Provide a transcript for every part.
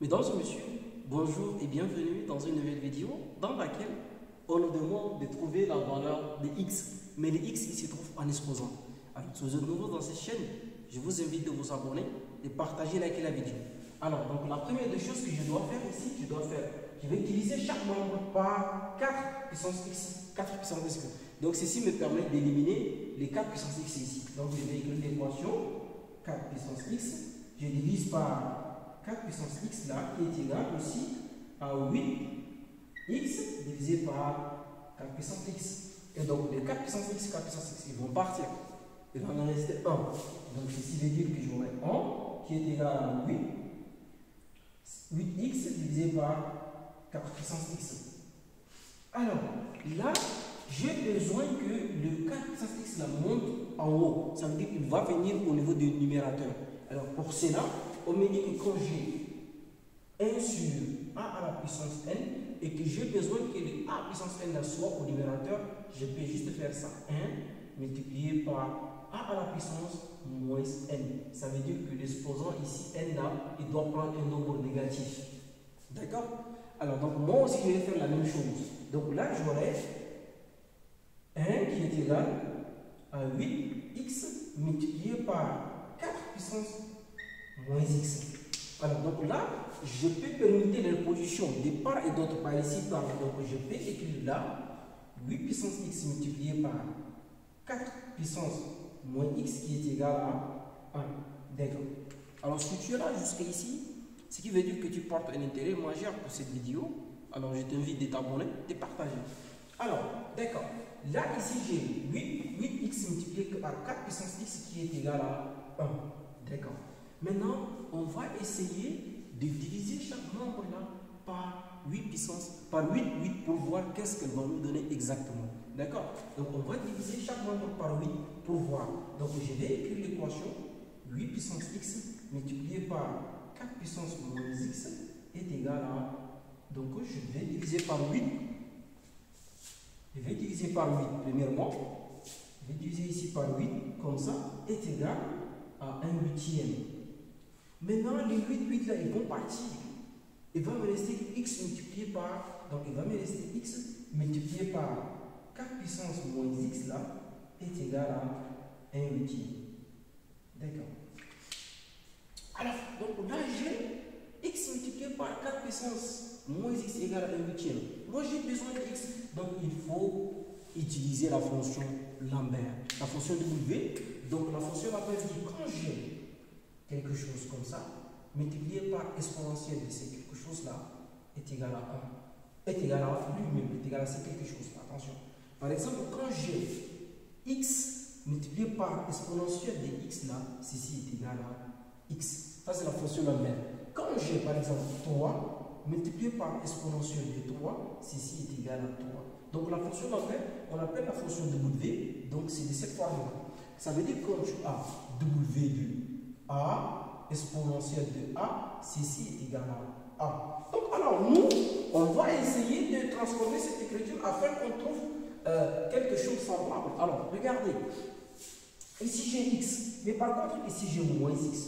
Mesdames et messieurs, bonjour et bienvenue dans une nouvelle vidéo dans laquelle on nous demande de trouver la valeur de x. Mais le x il se trouve en exposant. Alors, si vous êtes nouveau dans cette chaîne, je vous invite de vous abonner, de partager, liker la vidéo. Alors, donc la première des choses que je dois faire ici, je vais diviser chaque membre par 4 puissance x. 4 puissance x. Donc, ceci me permet d'éliminer les 4 puissance x ici. Donc, je vais écrire l'équation 4 puissance x. Je divise par 4 puissance x là qui est égal aussi à 8x divisé par 4 puissance x. Et donc les 4 puissance x, 4 puissance x, ils vont partir. Il va en rester 1. Donc ceci veut dire que j'aurai 1 qui est égal à 8x divisé par 4 puissance x. Alors là, j'ai besoin que le 4 puissance x là monte en haut. Ça veut dire qu'il va venir au niveau du numérateur. Alors pour cela, on me dit que quand j'ai 1 sur a à la puissance n et que j'ai besoin que le a puissance n soit au numérateur, je peux juste faire ça. 1 multiplié par a à la puissance moins n. Ça veut dire que l'exposant ici, n là, il doit prendre un nombre négatif. D'accord? Alors, donc moi aussi, je vais faire la même chose. Donc là, j'aurai 1 qui est égal à 8x multiplié par 4 puissance moins x. Alors, donc là, je peux permuter les positions de part et d'autre par ici, par là. Donc, je peux écrire là 8 puissance x multiplié par 4 puissance moins x qui est égal à 1. D'accord. Alors, si tu es là jusqu'ici, ce qui veut dire que tu portes un intérêt majeur pour cette vidéo. Alors, je t'invite de t'abonner, de partager. Alors, d'accord. Là, ici, j'ai 8x multiplié par 4 puissance x qui est égal à 1. D'accord. Maintenant, on va essayer de diviser chaque membre là par 8 pour voir qu'est-ce qu'elle va nous donner exactement. D'accord? Donc, on va diviser chaque membre par 8 pour voir. Donc, je vais écrire l'équation 8 puissance x multiplié par 4 puissance moins x est égal à... Donc, je vais diviser par 8. Je vais diviser par 8 premièrement. Je vais diviser ici par 8, comme ça, est égal à 1 huitième. Maintenant, les 8 là, ils vont partir. Il va me rester x multiplié par... Donc, il va me rester x multiplié par 4 puissance moins x là est égal à 1 huitième. D'accord. Alors, donc là, j'ai x multiplié par 4 puissance moins x égale à 1 huitième. Moi, j'ai besoin de x. Donc, il faut utiliser la fonction Lambert. La fonction W. Donc, la fonction Lambert dit quand j'ai quelque chose comme ça, multiplié par exponentielle de ces quelque chose-là, est égal à 1. Est égal à lui-même, est égal à ces quelque chose. Attention. Par exemple, quand j'ai x multiplié par exponentielle de x là, ceci est égal à x. Ça, c'est la fonction Lambert. Quand j'ai, par exemple, 3 multiplié par exponentielle de 3, ceci est égal à 3. Donc, la fonction Lambert, on l'appelle la fonction W. Donc, c'est de cette forme-là. Ça veut dire que quand tu as W de A, exponentielle de A, ceci est égal à A. Donc, alors, nous, on va essayer de transformer cette écriture afin qu'on trouve quelque chose de semblable. Alors, regardez. Ici, j'ai X. Mais par contre, ici, j'ai moins X.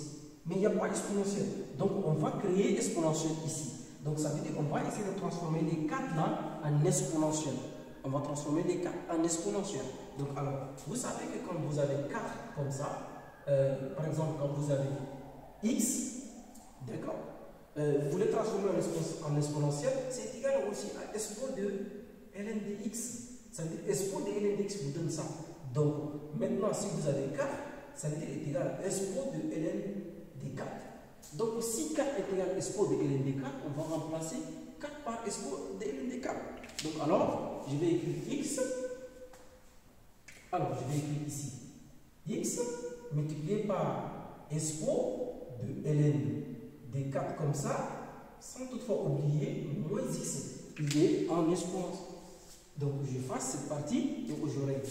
Mais il n'y a pas exponentielle. Donc, on va créer exponentielle ici. Donc, ça veut dire qu'on va essayer de transformer les 4 là en exponentielle. On va transformer les 4 en exponentielle. Donc, alors, vous savez que quand vous avez 4 comme ça, par exemple, quand vous avez x, d'accord, vous voulez transformer en exponentielle, c'est égal aussi à expo de ln de x. Ça veut dire expo de ln de x vous donne ça. Donc, maintenant, si vous avez 4, ça veut dire est égal à expo de ln de 4. Donc, si 4 est égal à expo de ln de 4, on va remplacer 4 par expo de ln de 4. Donc, alors, je vais écrire x. Alors, je vais écrire ici x multiplié par expo de ln de 4 comme ça, sans toutefois oublier moins x. Il est en exponence. Donc, je fasse cette partie. Donc, j'aurai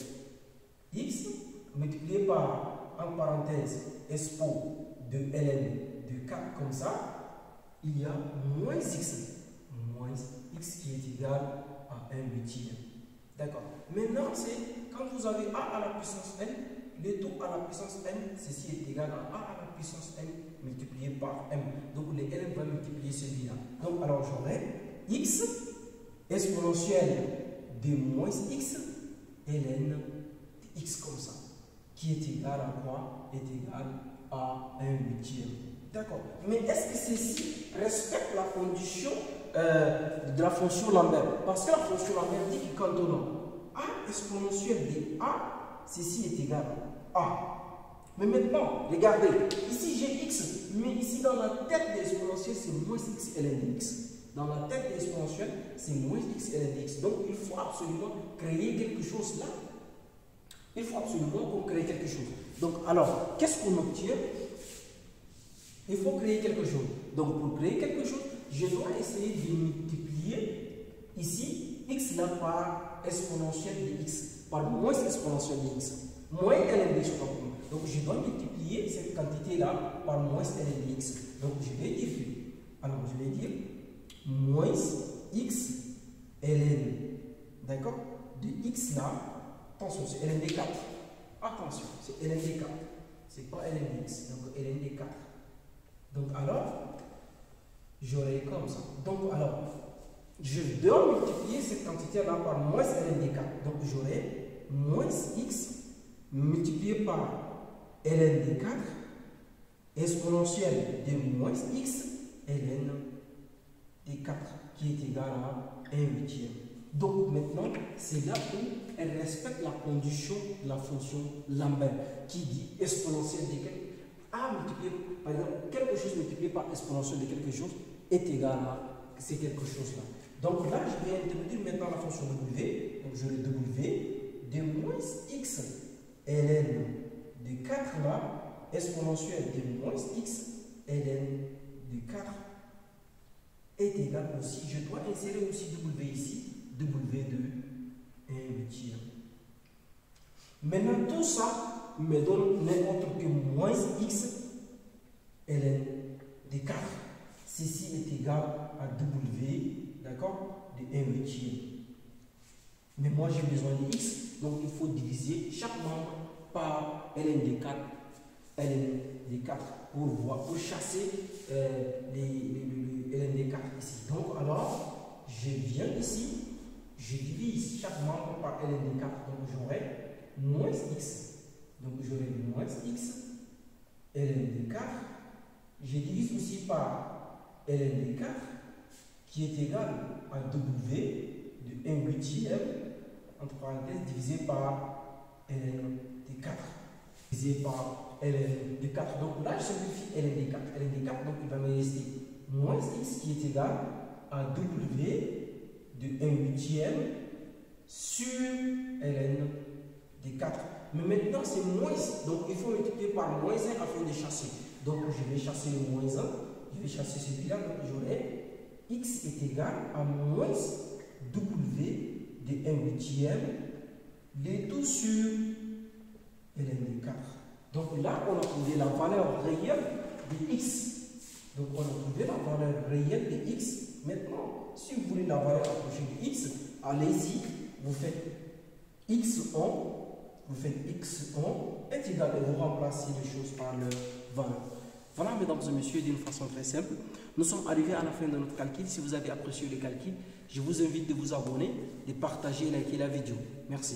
x multiplié par, en parenthèse, expo de ln de 4 comme ça, il y a moins x. Moins x qui est égal à 1 huitième. D'accord. Maintenant, c'est quand vous avez a à la puissance n, le tout à la puissance n, ceci est égal à a à la puissance n multiplié par m. Donc les ln va multiplier celui-là. Donc alors j'aurai x exponentielle de moins x ln de x comme ça, qui est égal à quoi? Est égal à 1/8. D'accord. Mais est-ce que ceci respecte la condition de la fonction Lambert? Parce que la fonction Lambert dit que quand on a a exponentielle de a, ceci est égal à a. Mais maintenant, regardez, ici j'ai x, mais ici dans la tête de l'exponentielle, c'est moins x ln de x. Dans la tête de l'exponentielle, c'est moins x ln de x. Donc il faut absolument créer quelque chose là. Il faut absolument qu'on crée quelque chose. Donc alors, qu'est-ce qu'on obtient? Il faut créer quelque chose. Donc pour créer quelque chose, je dois essayer de multiplier ici x là par exponentielle de x, par moins exponentielle de x, moins ln de x. Donc je dois multiplier cette quantité là par moins ln de x. Donc je vais dire, alors je vais dire moins x ln, d'accord, de x là, attention c'est ln de 4, attention c'est ln de 4, c'est pas ln de x, donc ln de 4. Donc alors, j'aurai comme ça. Donc alors, je dois multiplier cette quantité-là par moins ln de 4. Donc j'aurai moins x multiplié par ln de 4 exponentielle de moins x ln de 4 qui est égal à 1/8. Donc maintenant, c'est là où elle respecte la condition de la fonction Lambert qui dit exponentielle de quelque a multiplié, par exemple, quelque chose multiplié par exponentielle de quelque chose est égal à c'est quelque chose là. Donc là, je vais introduire maintenant la fonction w. Donc j'aurai w de moins x ln de 4 là, exponentielle de moins x ln de 4 est égal aussi. Je dois insérer aussi w ici, w de 1/8. Maintenant, tout ça me donne n'importe que moins x ln de 4. Ceci est égal à w, d'accord, de 1/8. Mais moi j'ai besoin de x, donc il faut diviser chaque membre par ln de 4, ln de 4 pour chasser les ln de 4 ici. Donc alors, je viens ici, je divise chaque membre par ln de 4, donc j'aurai moins x. Donc j'aurai moins x ln de 4. Je divise aussi par ln de 4 qui est égal à w de 1/8 entre parenthèses divisé par ln de 4 divisé par ln de 4. Donc là je simplifie ln de 4. ln de 4, donc il va me rester moins x qui est égal à w de 1/8 sur ln de 4. Mais maintenant, c'est moins, donc il faut multiplier par moins 1 afin de chasser. Donc, je vais chasser le moins 1, je vais chasser celui-là, donc j'aurai x est égal à moins w de 1/8, les tout sur ln de 4. Donc là, on a trouvé la valeur réelle de x. Donc, on a trouvé la valeur réelle de x. Maintenant, si vous voulez la valeur approchée de x, allez-y, vous faites x1. Vous faites x1 est égal et vous remplacez les choses par leur valeur. Voilà, mesdames et messieurs, d'une façon très simple, nous sommes arrivés à la fin de notre calcul. Si vous avez apprécié le calcul, je vous invite de vous abonner, de partager et liker la vidéo. Merci.